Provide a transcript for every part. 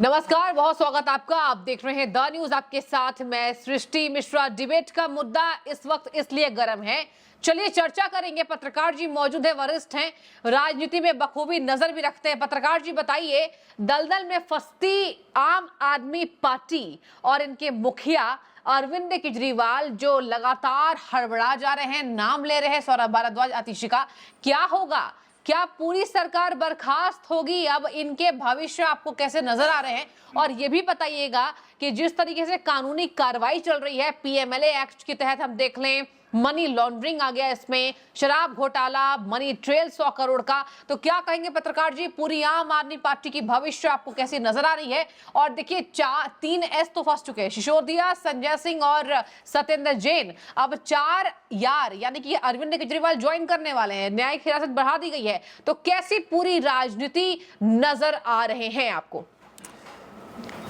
नमस्कार, बहुत स्वागत आपका। आप देख रहे हैं द न्यूज, आपके साथ मैं सृष्टि मिश्रा। डिबेट का मुद्दा इस वक्त इसलिए गर्म है, चलिए चर्चा करेंगे। पत्रकार जी मौजूद है, वरिष्ठ हैं, राजनीति में बखूबी नजर भी रखते हैं। पत्रकार जी बताइए, दलदल में फंसती आम आदमी पार्टी और इनके मुखिया अरविंद केजरीवाल जो लगातार हड़बड़ा जा रहे हैं, नाम ले रहे हैं सौरभ भारद्वाज, आतिशी का, क्या होगा? क्या पूरी सरकार बर्खास्त होगी? अब इनके भविष्य आपको कैसे नजर आ रहे हैं? और ये भी बताइएगा कि जिस तरीके से कानूनी कार्रवाई चल रही है पीएमएलए एक्ट के तहत, हम देख लें मनी लॉन्ड्रिंग आ गया इसमें, शराब घोटाला, मनी ट्रेल 100 करोड़ का, तो क्या कहेंगे पत्रकार जी? पूरी आम आदमी पार्टी की भविष्य आपको कैसी नजर आ रही है? और देखिए 3 एस तो फंस चुके हैं, सिसोदिया, संजय सिंह और सत्येंद्र जैन। अब 4 यार यानी कि अरविंद केजरीवाल ज्वाइन करने वाले हैं, न्यायिक हिरासत बढ़ा दी गई है, तो कैसी पूरी राजनीति नजर आ रहे हैं आपको?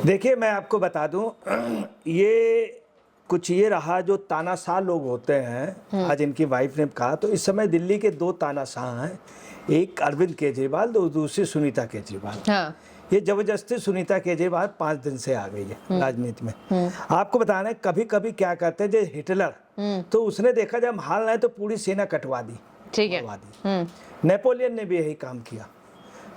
देखिए, मैं आपको बता दूं, ये कुछ ये रहा जो तानाशाह लोग होते हैं। आज इनकी वाइफ ने कहा, तो इस समय दिल्ली के 2 तानाशाह हैं, एक अरविंद केजरीवाल, दूसरी सुनीता केजरीवाल। हाँ। ये जबरदस्ती सुनीता केजरीवाल 5 दिन से आ गई है राजनीति में। आपको बताना है, कभी कभी क्या करते हैं, जो हिटलर, तो उसने देखा जब हाल ना है तो पूरी सेना कटवा दी, ठीक है। नेपोलियन ने भी यही काम किया।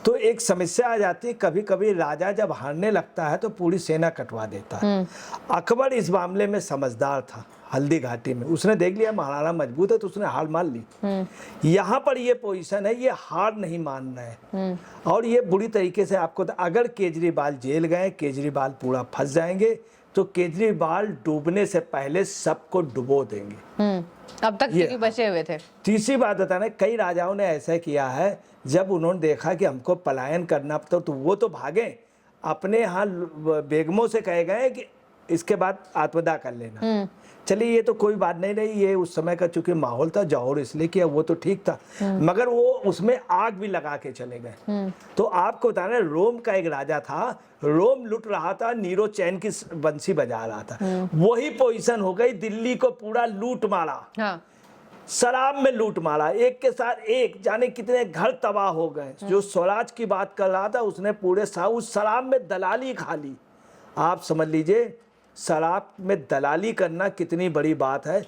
तो एक समस्या आ जाती है, कभी कभी राजा जब हारने लगता है तो पूरी सेना कटवा देता है। अकबर इस मामले में समझदार था, हल्दी घाटी में उसने देख लिया महाराणा मजबूत है तो उसने हार मान ली। यहाँ पर ये पोजीशन है, ये हार नहीं मानना है। और ये बुरी तरीके से आपको, अगर केजरीवाल जेल गए, केजरीवाल पूरा फंस जाएंगे, तो केजरीवाल डूबने से पहले सबको डुबो देंगे। अब तक क्योंकि बचे हुए थे। तीसरी बात बताना, कई राजाओं ने ऐसा किया है, जब उन्होंने देखा कि हमको पलायन करना तो वो तो भागे, अपने यहाँ बेगमों से कहे गए कि इसके बाद आत्मदाह कर लेना। चलिए, ये तो कोई बात नहीं रही, ये उस समय का चूंकि माहौल था, जौहर इसलिए किया, वो तो ठीक था, मगर वो उसमें आग भी लगा के चले गए। तो आपको बताना, रोम का एक राजा था, रोम लुट रहा था, नीरो चैन की बंसी बजा रहा था, वही पोजीशन हो गई, दिल्ली को पूरा लूट मारा। हाँ। शराब में लूट मारा, एक के साथ एक, जाने कितने घर तबाह हो गए। जो स्वराज की बात कर रहा था उसने पूरे उस शराब में दलाली खा ली। आप समझ लीजिए, शराब में दलाली करना कितनी बड़ी बात है।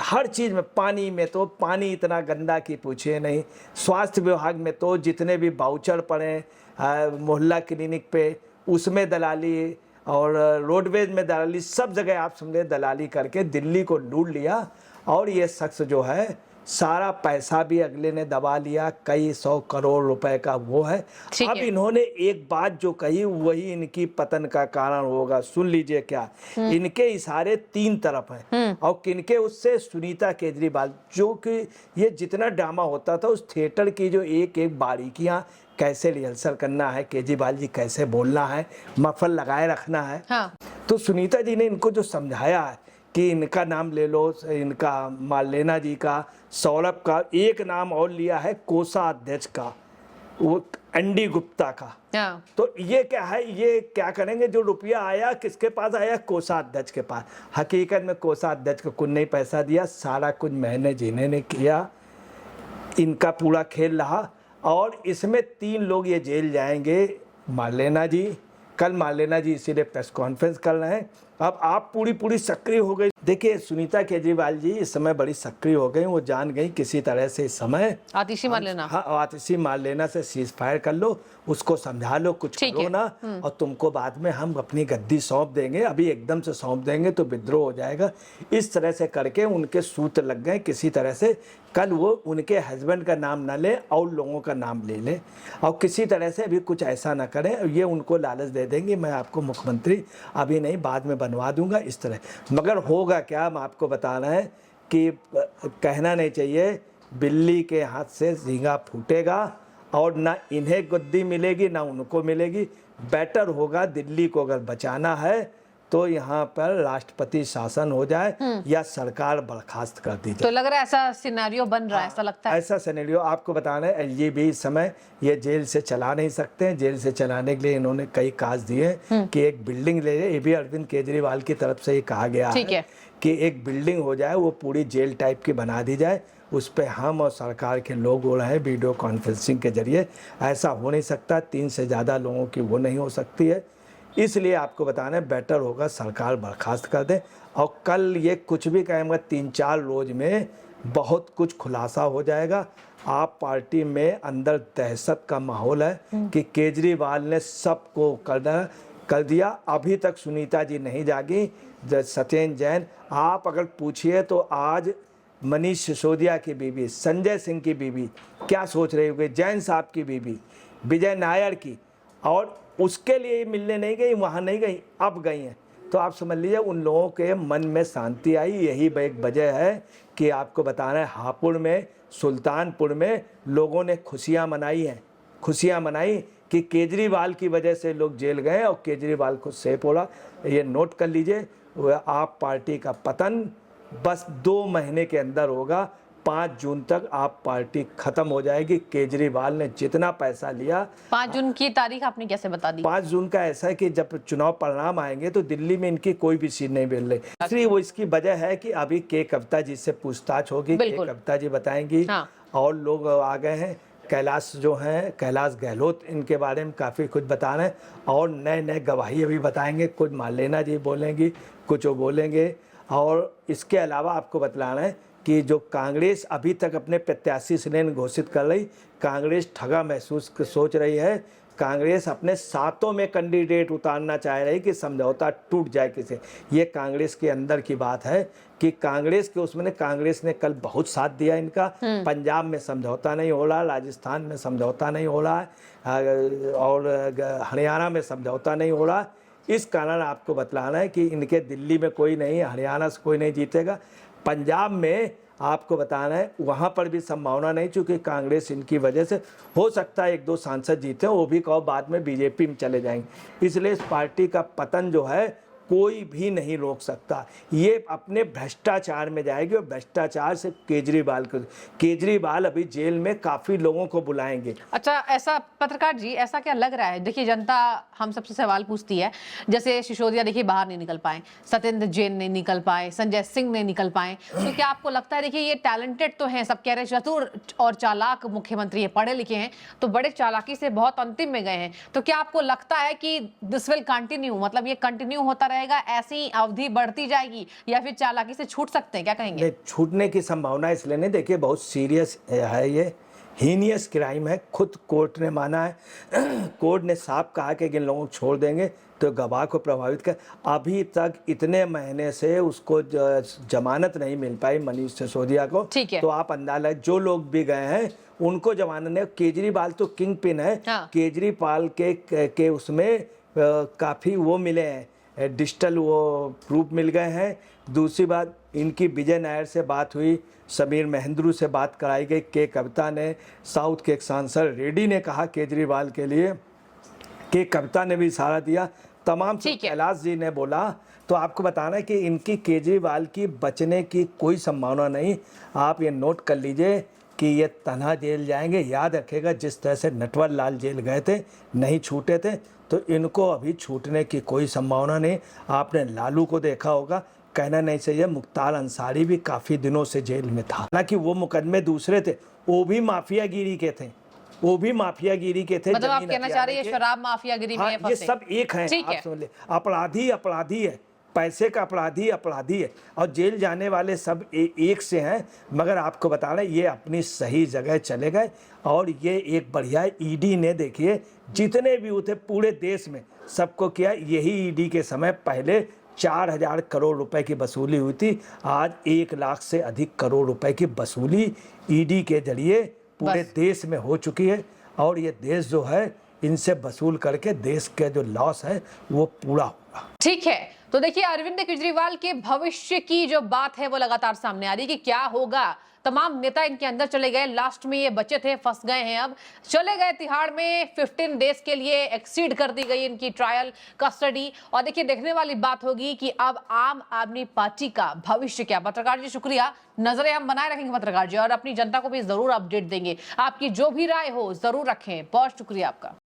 हर चीज़ में, पानी में तो पानी इतना गंदा कि पूछिए नहीं, स्वास्थ्य विभाग में तो जितने भी बाउचर पड़े मोहल्ला क्लिनिक पे, उसमें दलाली, और रोडवेज में दलाली, सब जगह आप समझे दलाली करके दिल्ली को लूट लिया। और ये शख्स जो है, सारा पैसा भी अगले ने दबा लिया, कई 100 करोड़ रुपए का वो है। अब इन्होंने एक बात जो कही वही इनकी पतन का कारण होगा। सुन लीजिए क्या, इनके इशारे 3 तरफ हैं, और किनके? उससे सुनीता केजरीवाल, जो कि ये जितना ड्रामा होता था उस थिएटर की जो एक एक बारीकियां, कैसे रिहर्सल करना है, केजरीवाल जी कैसे बोलना है, मफल लगाए रखना है। हाँ। तो सुनीता जी ने इनको जो समझाया है कि इनका नाम ले लो, इनका मार्लेना जी का, सौरभ का, एक नाम और लिया है कोषाध्यक्ष का, वो एनडी गुप्ता का। तो ये क्या है, ये क्या करेंगे? जो रुपया आया किसके पास आया? कोषाध्यक्ष के पास। हकीकत में कोषाध्यक्ष को कुछ नहीं पैसा दिया, सारा कुछ मैंने जिन्हें ने किया, इनका पूरा खेल रहा। और इसमें 3 लोग ये जेल जाएंगे। मार्लेना जी, कल मार्लेना जी इसीलिए प्रेस कॉन्फ्रेंस कर रहे हैं। अब आप पूरी सक्रिय हो गई। देखिए, सुनीता केजरीवाल जी इस समय बड़ी सक्रिय हो गई, वो जान गई किसी तरह से इस समय आतिशी मार लेना। हाँ, आतिशी मार लेना से सीज फायर कर लो, उसको समझा लो, कुछ करो ना, और तुमको बाद में हम अपनी गद्दी सौंप देंगे, अभी एकदम से सौंप देंगे तो विद्रोह हो जाएगा। इस तरह से करके उनके सूत्र लग गए किसी तरह से। कल वो उनके हस्बैंड का नाम ना ले और लोगों का नाम ले ले, और किसी तरह से अभी कुछ ऐसा ना करें। ये उनको लालच दे देंगे, मैं आपको मुख्यमंत्री अभी नहीं बाद में बनवा दूंगा, इस तरह। मगर होगा क्या, हम आपको बता रहे हैं कि कहना नहीं चाहिए, बिल्ली के हाथ से झींगा फूटेगा, और ना इन्हें गद्दी मिलेगी ना उनको मिलेगी। बेटर होगा, दिल्ली को अगर बचाना है तो यहाँ पर राष्ट्रपति शासन हो जाए या सरकार बर्खास्त कर दी जाए। तो लग रहा है ऐसा सिनेरियो बन रहा है, ऐसा लगता है। ऐसा सिनेरियो आपको बताना है। ये भी इस समय ये जेल से चला नहीं सकते हैं। जेल से चलाने के लिए इन्होंने कई काज दिए कि एक बिल्डिंग ले जाए। ये भी अरविंद केजरीवाल की तरफ से ही कहा गया है कि एक बिल्डिंग हो जाए, वो पूरी जेल टाइप की बना दी जाए, उस पर हम और सरकार के लोग हो रहे हैं वीडियो कॉन्फ्रेंसिंग के जरिए। ऐसा हो नहीं सकता, 3 से ज़्यादा लोगों की वो नहीं हो सकती है। इसलिए आपको बताना है बेटर होगा सरकार बर्खास्त कर दे। और कल ये कुछ भी कहेंगे 3-4 रोज में बहुत कुछ खुलासा हो जाएगा। आप पार्टी में अंदर दहशत का माहौल है कि केजरीवाल ने सबको कर दिया। अभी तक सुनीता जी नहीं जागी, सत्येंद्र जैन, आप अगर पूछिए तो आज मनीष सिसोदिया की बीवी, संजय सिंह की बीवी क्या सोच रही होगी, जैन साहब की बीवी, विजय नायर की, और उसके लिए मिलने नहीं गई, वहाँ नहीं गई, अब गई हैं। तो आप समझ लीजिए उन लोगों के मन में शांति आई। यही एक वजह है कि आपको बताना है हापुड़ में, सुल्तानपुर में लोगों ने खुशियाँ मनाई हैं, खुशियाँ मनाई कि केजरीवाल की वजह से लोग जेल गए और केजरीवाल को सेफ हो रहा। ये नोट कर लीजिए, वह आप पार्टी का पतन बस 2 महीने के अंदर होगा। 5 जून तक आप पार्टी खत्म हो जाएगी। केजरीवाल ने जितना पैसा लिया, 5 जून की तारीख आपने कैसे बता दी? 5 जून का ऐसा है कि जब चुनाव परिणाम आएंगे तो दिल्ली में इनकी कोई भी सीट नहीं मिल रही। इसलिए वो इसकी वजह है कि अभी के कविता जी से पूछताछ होगी, के कविता जी बताएंगी। हाँ। और लोग आ गए हैं, कैलाश जो हैं, कैलाश गहलोत, इनके बारे में काफ़ी कुछ बता रहे हैं और नए नए गवाही अभी बताएंगे। कुछ मालेना जी बोलेंगी, कुछ वो बोलेंगे। और इसके अलावा आपको बतलाना है कि जो कांग्रेस अभी तक अपने प्रत्याशी से घोषित कर रही, कांग्रेस ठगा महसूस सोच रही है। कांग्रेस अपने 7 में कैंडिडेट उतारना चाह रही कि समझौता टूट जाए किसे। ये कांग्रेस के अंदर की बात है कि कांग्रेस के उसमें कांग्रेस ने कल बहुत साथ दिया इनका। पंजाब में समझौता नहीं हो रहा, राजस्थान में समझौता नहीं हो रहा है और हरियाणा में समझौता नहीं हो रहा। इस कारण आपको बतलाना है कि इनके दिल्ली में कोई नहीं, हरियाणा से कोई नहीं जीतेगा। पंजाब में आपको बताना है वहाँ पर भी संभावना नहीं, चूँकि कांग्रेस इनकी वजह से हो सकता है 1-2 सांसद जीते, वो भी कहो बाद में बीजेपी में चले जाएंगे। इसलिए इस पार्टी का पतन जो है कोई भी नहीं रोक सकता। ये अपने भ्रष्टाचार में जाएगी और भ्रष्टाचार से केजरीवाल अभी जेल में काफ़ी लोगों को बुलाएंगे। अच्छा, ऐसा पत्रकार जी, ऐसा क्या लग रहा है? देखिए, जनता हम सबसे सवाल पूछती है, जैसे सिसोदिया देखिए बाहर नहीं निकल पाए, सत्येंद्र जैन नहीं निकल पाए, संजय सिंह नहीं निकल पाए, तो क्या आपको लगता है, देखिए ये टैलेंटेड तो हैं, सब कह रहे हैं चतुर और चालाक मुख्यमंत्री है, पढ़े लिखे हैं, तो बड़े चालाकी से बहुत अंतिम में गए हैं, तो क्या आपको लगता है कि दिस विल कंटिन्यू, मतलब ये कंटिन्यू होता रहेगा, ऐसी अवधि बढ़ती जाएगी, या फिर चालाकी से छूट सकते हैं? क्या कहेंगे? छूटने की संभावना इसलिए नहीं, देखिए बहुत सीरियस है, ये हीनियस क्राइम है, खुद कोर्ट ने माना है। कोर्ट ने साफ कहा कि इन लोगों को छोड़ देंगे तो गवाह को प्रभावित कर। अभी तक इतने महीने से उसको जमानत नहीं मिल पाई मनीष सिसोदिया को, तो आप अंदाजा, जो लोग भी गए हैं उनको जमानत नहीं। केजरीवाल तो किंग पिन है। हाँ। केजरीवाल के उसमें काफ़ी वो मिले हैं, डिजिटल वो प्रूफ मिल गए हैं। दूसरी बात, इनकी विजय नायर से बात हुई, समीर महेंद्रू से बात कराई गई, के कविता ने, साउथ के एक सांसद रेड्डी ने कहा केजरीवाल के लिए, के कविता ने भी इशारा दिया, तमाम कैलाश जी ने बोला। तो आपको बताना है कि इनकी केजरीवाल की बचने की कोई संभावना नहीं। आप ये नोट कर लीजिए कि ये तन्हा जेल जाएंगे। याद रखेगा जिस तरह से नटवर लाल जेल गए थे, नहीं छूटे थे, तो इनको अभी छूटने की कोई संभावना नहीं। आपने लालू को देखा होगा, कहना नहीं चाहिए, मुख्तार अंसारी भी काफ़ी दिनों से जेल में था, हालांकि वो मुकदमे दूसरे थे, वो भी माफियागिरी के थे, वो भी माफियागिरी के थे। मतलब आप कहना चाह रहे हैं शराब माफियागिरी में ये सब एक हैं, आप समझ ले। अपराधी अपराधी है, पैसे का अपराधी अपराधी है, और जेल जाने वाले सब एक से हैं। मगर आपको बता रहे ये अपनी सही जगह चले गए। और ये एक बढ़िया ईडी ने, देखिए जितने भी थे पूरे देश में सबको किया। यही ईडी के समय पहले 4000 करोड़ रुपए की वसूली हुई थी, आज 1 लाख से अधिक करोड़ रुपए की वसूली ईडी के जरिए पूरे देश में हो चुकी है। और ये देश जो है इनसे वसूल करके देश का जो लॉस है वो पूरा होगा। ठीक है, तो देखिए अरविंद केजरीवाल के भविष्य की जो बात है वो लगातार सामने आ रही है कि क्या होगा। तमाम नेता इनके अंदर चले गए, लास्ट में ये बचे थे, फंस गए हैं, अब चले गए तिहाड़ में। 15 डेज के लिए एक्सीड कर दी गई इनकी ट्रायल कस्टडी। और देखिए देखने वाली बात होगी कि अब आम आदमी पार्टी का भविष्य क्या। पत्रकार जी शुक्रिया, नजरें हम बनाए रखेंगे पत्रकार जी, और अपनी जनता को भी जरूर अपडेट देंगे। आपकी जो भी राय हो जरूर रखें। बहुत शुक्रिया आपका।